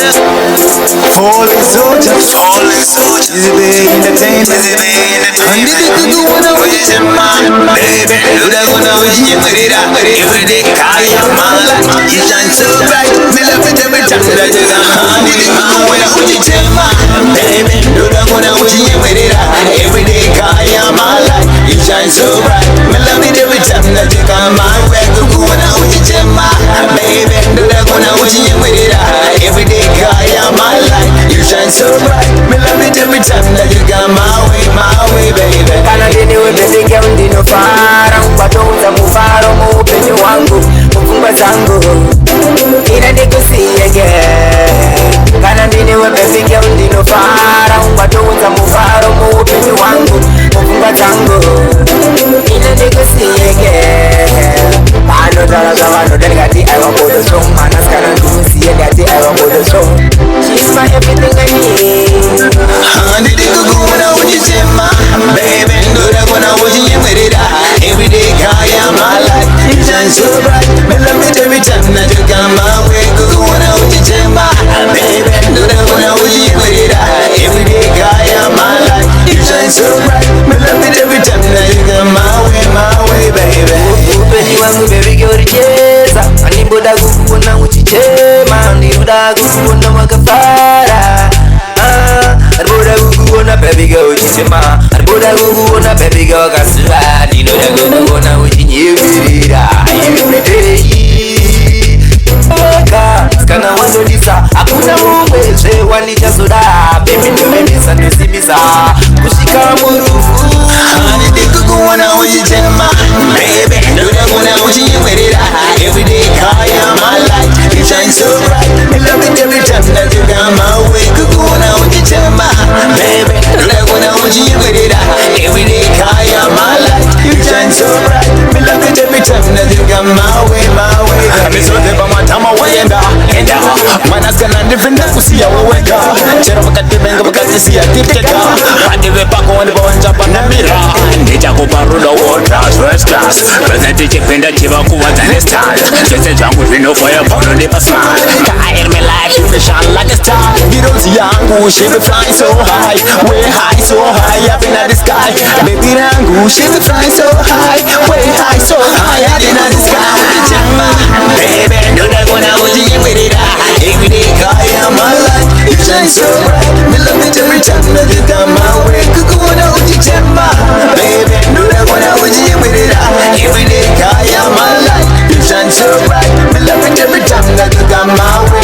Falling soldier, easy be entertainment. And the big go on a baby, do that gonna Uchinyemwerera. Every day, Kaya Mala, you shine so bright. Me love it every time that you come. And the big go on a baby, do that gonna Uchinyemwerera. Every day, Kaya Mala, you shine so bright. Me love it every time that you come. My way, go on a baby, do that gonna Uchinyemwerera. Every day, Kaya Mala, you shine so bright. Me love it every time that you come. My way, baby. Kana dini webezi kia undino fara Mpatouza mufaro muupenyo wangu Mfumba zangu Ina nikusiege Kana dini webezi kia undino fara Mpatouza mufaro muupenyo wangu Mfumba zangu Ina nikusiege Mano dala zawano delegati I want go to show Manas kana nkusiege gati I want go to show She's my everything I need Handi diku guna Uchinyemwerera. Baby, do that gonna Uchinyemwerera. Every day, Kaya Mala, you shine so bright. Me love it every time that you come my way. Go guna Uchinyemwerera. Baby, do that gonna Uchinyemwerera. Every day, Kaya Mala, you shine so bright. Me love it every time that you come my way, baby. Upeni wangu baby girl cheza Animboda kukuona uchichema Ndiroda kukuona wakafara Arboda kukuona baby girl uchichema Arboda kukuona baby girl kasura Ndiroda kukuona Uchinyemwerera Every day Skana wandolisa Hakuna uweze wanisha soda Baby nimemisa nusimisa Kushika murufu Handi diku guna Uchinyemwerera. Baby, do that gonna Uchinyemwerera. Every day, Kaya Mala, you shine so bright. Me love it every time that you come my way. Go guna Uchinyemwerera. Baby, do that gonna Uchinyemwerera. Every day, Kaya Mala, you shine so bright. Me love it every time that you come my way, Me so te bama tama wenda, Manas kana different kusiya waweka. Chero wakati benga wakati siya tipteka. Pande vepako wende bawanja panamira. Nita kuparuda waters first class. Present chipenda chiva kuwaza ne stars. Jese jangu vino fire pono de pasman. Kai in my life she be shine like a star. Girozi yangu she be flying so high. Way high so high up in the sky. Baby yangu she be flying so high. Way high so high up in the sky. Baby, do that gonna Uchinyemwerera. Every day, Kaya Mala, you shine so bright. Me love it every time that you come my way. Kukuna Uchinyemwerera. Baby, do that gonna Uchinyemwerera. Every day, Kaya Mala, you shine so bright. Me love it every time that you come my way.